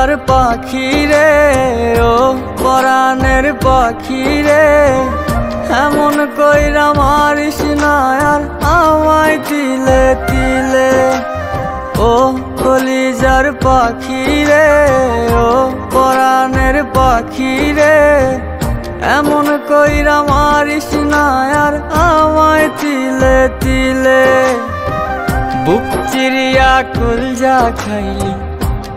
কলিজার পাখি রে ও পরাণের পাখি রে, এমন কইরা মারিস না আর আমায় তিলে তিলে। ও কলিজার পাখি রে ও পরাণের পাখি রে, এমন কইরা মারিস না আর আমায় তিলে তিলে। বুক চিরিয়া কলজা খাইলি,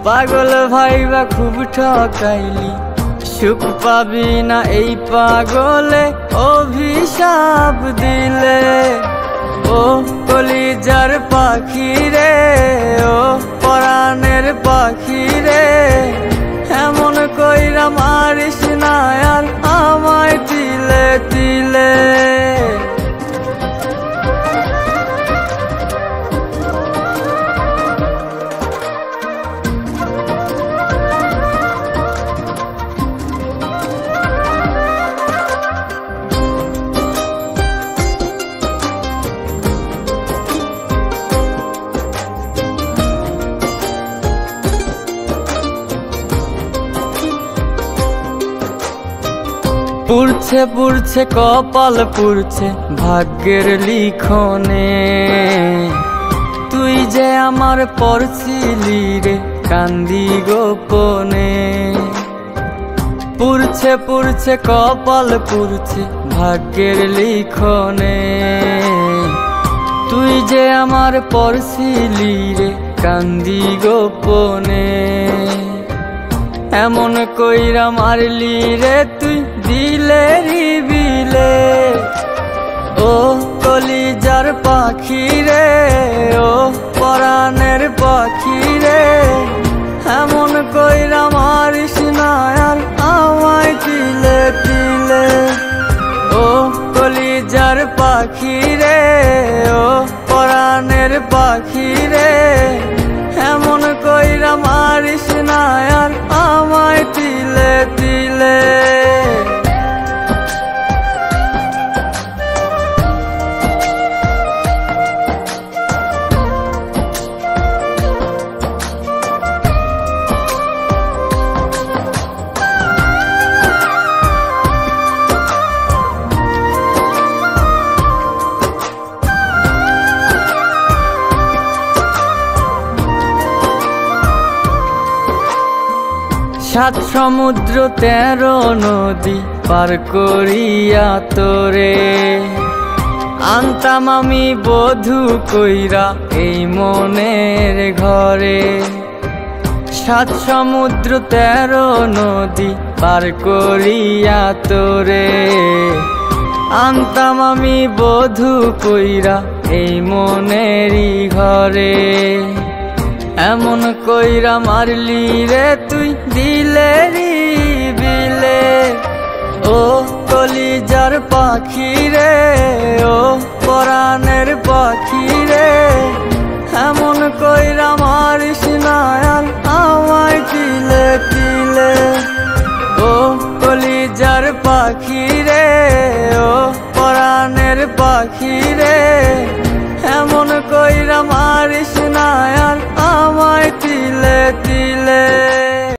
পাগল ভাইবা খুব ঠকাইলি, সুখ পাবি না এই পাগলে অভিশাপ দিলে। ও কলিজার পাখি রে ও পরাণের পাখি রে, এমন কইরা মারিস না আর আমায় তিলে তিলে। পুড়ছে পুড়ছে কপাল পুড়ছে ভাগ্যের লিখনে, তুই যে আমার পরছিলি রে কান্দি গোপনে। পুড়ছে পুড়ছে কপাল পুড়ছে ভাগ্যের লিখনে, তুই যে আমার পরছিলি রে কান্দি গোপনে। এমন কইরা মারলি রে তুই দিলে বিলে। ও কলিজার পাখি রে ও পরাণের পাখি রে, এমন কইরা মারিস না আর আমায় তিলে তিলে। ও কলিজার পাখি রে ও পরাণের পাখি রে, এমন কইরা মারিস না আর আমায় তিলে তিলে। সাত সমুদ্র 13 নদী পার করিয়া তোরে, আনতাম আমি বধূ কইরা এই মনের ঘরে। সাত সমুদ্র 13 নদী পার করিয়া তোরে, আনতাম আমি বধূ কইরা এই মনেরই ঘরে। এমন কইরা মারলি রে তুই দিলে বিলে। ও কলিজার পাখি রে ও পরাণের পাখি রে, এমন কইরা মারিস না আর আমায় তিলে তিলে। ও কলিজার পাখি রে ও পরাণের পাখি রে, এমন কইরা মারিস